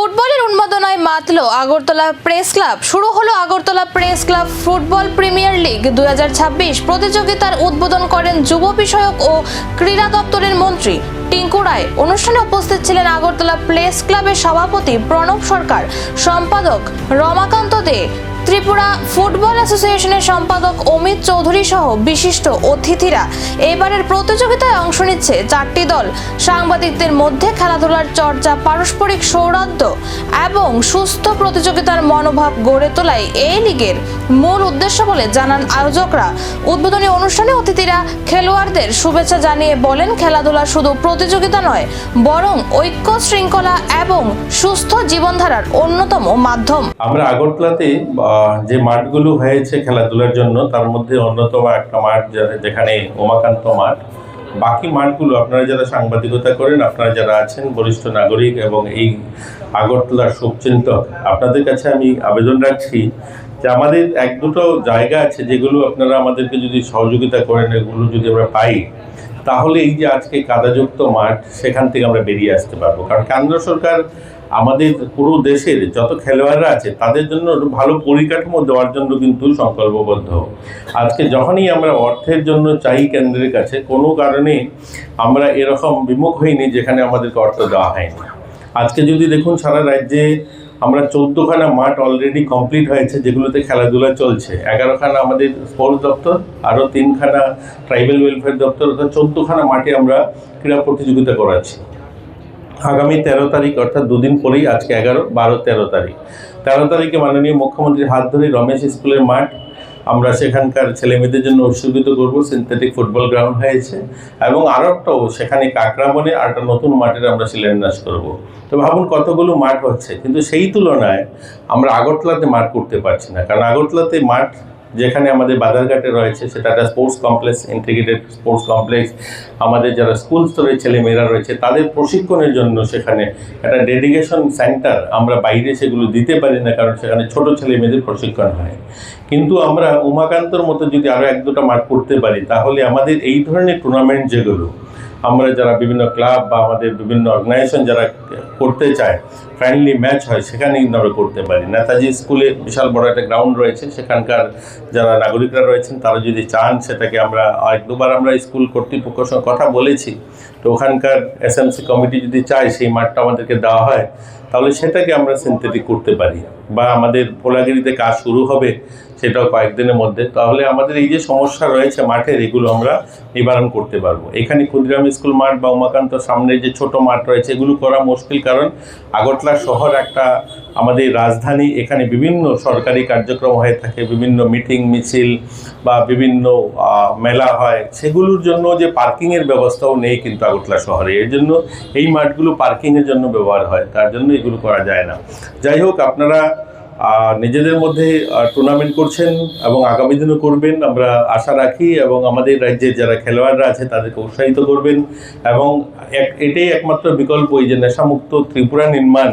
ফুটবলের উন্মাদনায় মাতল Agartala press club. শুরু হলো Agartala press club football premier league 2026। প্রতিযোগিতার উদ্বোধন করেন যুব বিষয়ক ও ক্রীড়া দপ্তরের মন্ত্রী টিঙ্কু রায়। অনুষ্ঠানে উপস্থিত ছিলেন আগরতলা প্রেস ক্লাবের সভাপতি প্রণব সরকার, সম্পাদক রমাকান্ত দে, ত্রিপুরা ফুটবল অ্যাসোসিয়েশনের সম্পাদক অমিত চৌধুরী সহ বিশিষ্ট অতিথিরা। এবারের প্রতিযোগিতায় অংশ নিচ্ছে 4টি দল। সাংবাদিকদের মধ্যে খেলাধুলার চর্চা, পারস্পরিক সৌহার্দ্য এবং সুস্থ প্রতিযোগিতার মনোভাব গড়ে তোলাই এই লিগের মূল উদ্দেশ্য বলে জানান আয়োজকরা। উদ্বোধনী অনুষ্ঠানে অতিথিরা খেলোয়াড়দের শুভেচ্ছা জানিয়ে বলেন, খেলাধুলা শুধু প্রতিযোগিতা নয়, বরং ঐক্য, শৃঙ্খলা এবং সুস্থ জীবনধারার অন্যতম মাধ্যম। আমরা আগরতলাতে যে মাঠগুলো হয়েছে খেলাধুলার জন্য, তার মধ্যে অন্যতম একটা মাঠ যেখানে উমাকান্ত মাঠ। বাকি মাঠগুলো আপনারা যারা সাংবাদিকতা করেন, আপনারা যারা আছেন বরিষ্ঠ নাগরিক এবং এই আগরতলার শুভচিন্তক, আপনাদের কাছে আমি আবেদন রাখছি যে আমাদের এক দুটো জায়গা আছে যেগুলো আপনারা আমাদেরকে যদি সহযোগিতা করেন, এগুলো যদি আমরা পাই, তাহলে এই যে আজকে কাদাযুক্ত মাঠ, সেখান থেকে আমরা বেরিয়ে আসতে পারবো। কারণ কেন্দ্র সরকার আমাদের পুরো দেশের যত খেলোয়াড়রা আছে তাদের জন্য ভালো পরিকাঠামো দেওয়ার জন্য কিন্তু সংকল্পবদ্ধ। আজকে যখনই আমরা অর্থের জন্য চাই কেন্দ্রের কাছে, কোনো কারণে আমরা এরকম বিমুখ হইনি যেখানে আমাদেরকে অর্থ দেওয়া হয়নি। আজকে যদি দেখুন, সারা রাজ্যে আমরা 14খানা মাঠ অলরেডি কমপ্লিট হয়েছে যেগুলোতে খেলাধুলা চলছে। 11খানা আমাদের স্পোর্টস দপ্তর, আরও 3খানা ট্রাইবাল ওয়েলফেয়ার দপ্তর, অর্থাৎ 14খানা মাঠে আমরা ক্রীড়া প্রতিযোগিতা করাচ্ছি। আগামী 13 তারিখ অর্থাৎ দুদিন পরেই, আজকে 11, 12, 13 তারিখ, 13 তারিখে মাননীয় মুখ্যমন্ত্রীর হাত ধরে রমেশ স্কুলের মাঠ আমরা সেখানকার ছেলেমেয়েদের জন্য উৎসর্গিত করব। সিনথেটিক ফুটবল গ্রাউন্ড হয়েছে এবং আরও একটাও সেখানে কাকরাবনে আর একটা নতুন মাঠের আমরা শিলান্যাস করব। তো ভাবুন কতগুলো মাঠ হচ্ছে, কিন্তু সেই তুলনায় আমরা আগরতলাতে মাঠ করতে পারছি না। কারণ আগরতলাতে মাঠ যেখানে আমাদের বাজারঘাটে রয়েছে, সেটা একটা sports complex, integrated sports complex. আমাদের যারা স্কুল স্তরের ছেলেমেয়েরা রয়েছে তাদের প্রশিক্ষণের জন্য সেখানে একটা ডেডিকেশন সেন্টার আমরা বাইরে সেগুলো দিতে পারি না, কারণ সেখানে ছোট ছেলেমেয়েদের প্রশিক্ষণ হয়। কিন্তু আমরা উমাকান্তর মতো যদি আরও 1-2টা মাঠ করতে পারি, তাহলে আমাদের এই ধরনের টুর্নামেন্ট যেগুলো আমরা যারা বিভিন্ন ক্লাব বা আমাদের বিভিন্ন অর্গানাইজেশন যারা করতে চায়, ফ্রেন্ডলি ম্যাচ হয়, সেখানে কিন্তু আমরা করতে পারি। নেতাজি স্কুলে বিশাল বড় একটা গ্রাউন্ড রয়েছে, সেখানকার যারা নাগরিকরা রয়েছেন তারা যদি চান সেটাকে আমরা 1-2বার আমরা স্কুল কর্তৃপক্ষের সঙ্গে কথা বলেছি। তো ওখানকার এসএমসি কমিটি যদি চায় সেই মাঠটা আমাদেরকে দেওয়া হয়, তাহলে সেটাকে আমরা সিনথেটিক করতে পারি। বা আমাদের ভোলাগিরিতে কাজ শুরু হবে সেটাও কয়েকদিনের মধ্যে, তাহলে আমাদের এই যে সমস্যা রয়েছে মাঠের, এগুলো আমরা নিবারণ করতে পারবো। এখানে ক্ষুদিরাম স্কুল মাঠ বা উমাকান্ত সামনে যে ছোট মাঠ রয়েছে, এগুলো করা মুশকিল, কারণ আগরতলা শহর একটা আমাদের রাজধানী। এখানে বিভিন্ন সরকারি কার্যক্রম হয়ে থাকে, বিভিন্ন মিটিং মিছিল বা বিভিন্ন মেলা হয়, সেগুলোর জন্য যে পার্কিংয়ের ব্যবস্থাও নেই কিন্তু আগরতলা শহরে। এর জন্য এই মাঠগুলো পার্কিংয়ের জন্য ব্যবহার হয়, তার জন্য এগুলো করা যায় না। যাই হোক, আপনারা নিজেদের মধ্যে টুর্নামেন্ট করছেন এবং আগামী দিনও করবেন আমরা আশা রাখি, এবং আমাদের রাজ্যের যারা খেলোয়াড়রা আছে তাদেরকে উৎসাহিত করবেন। এবং এটাই একমাত্র বিকল্প, এই যে নেশামুক্ত ত্রিপুরা নির্মাণ,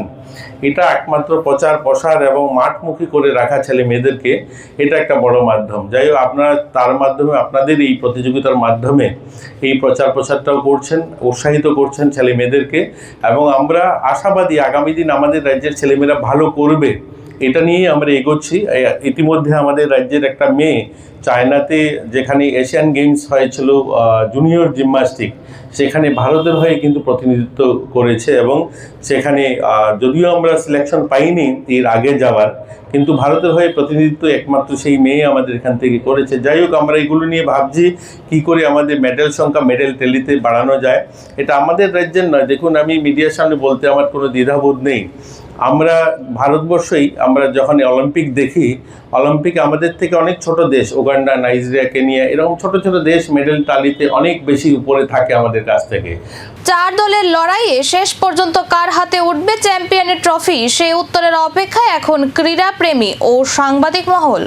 এটা একমাত্র প্রচার প্রসার এবং মাঠমুখী করে রাখা ছেলে মেয়েদেরকে, এটা একটা বড় মাধ্যম। যাই হোক, আপনারা তার মাধ্যমে, আপনাদের এই প্রতিযোগিতার মাধ্যমে এই প্রচার প্রসারটাও করছেন, উৎসাহিত করছেন ছেলে মেয়েদেরকে। এবং আমরা আশাবাদী আগামী দিন আমাদের রাজ্যের ছেলেমেয়েরা ভালো করবে, এটা নিয়েই আমরা এগোচ্ছি। ইতিমধ্যে আমাদের রাজ্যের একটা মেয়ে চায়নাতে, যেখানে এশিয়ান গেমস হয়েছিল জুনিয়র জিমন্যাস্টিক, সেখানে ভারতের হয়ে কিন্তু প্রতিনিধিত্ব করেছে এবং সেখানে যদিও আমরা সিলেকশন পাইনি এর আগে যাওয়ার, কিন্তু ভারতের হয়ে প্রতিনিধিত্ব একমাত্র সেই মেয়ে আমাদের এখান থেকে করেছে। যাই হোক, আমরা এগুলো নিয়ে ভাবছি কী করে আমাদের মেডেল সংখ্যা, মেডেল টেলিতে বাড়ানো যায়। এটা আমাদের রাজ্যের নয়, দেখুন আমি মিডিয়ার সামনে বলতে আমার কোনো দ্বিধাবোধ নেই। আমরা ভারতবর্ষেই, আমরা যখন অলিম্পিক দেখি, অলিম্পিকে আমাদের থেকে অনেক ছোট দেশ, উগান্ডা, নাইজেরিয়া, কেনিয়া, এরকম ছোট ছোট দেশ মেডেল তালিতে অনেক বেশি উপরে থাকে আমাদের কাছ থেকে। 4 দলের লড়াইয়ে শেষ পর্যন্ত কার হাতে উঠবে চ্যাম্পিয়নের ট্রফি, সেই উত্তরের অপেক্ষায় এখন ক্রীড়া প্রেমী ও সাংবাদিক মহল।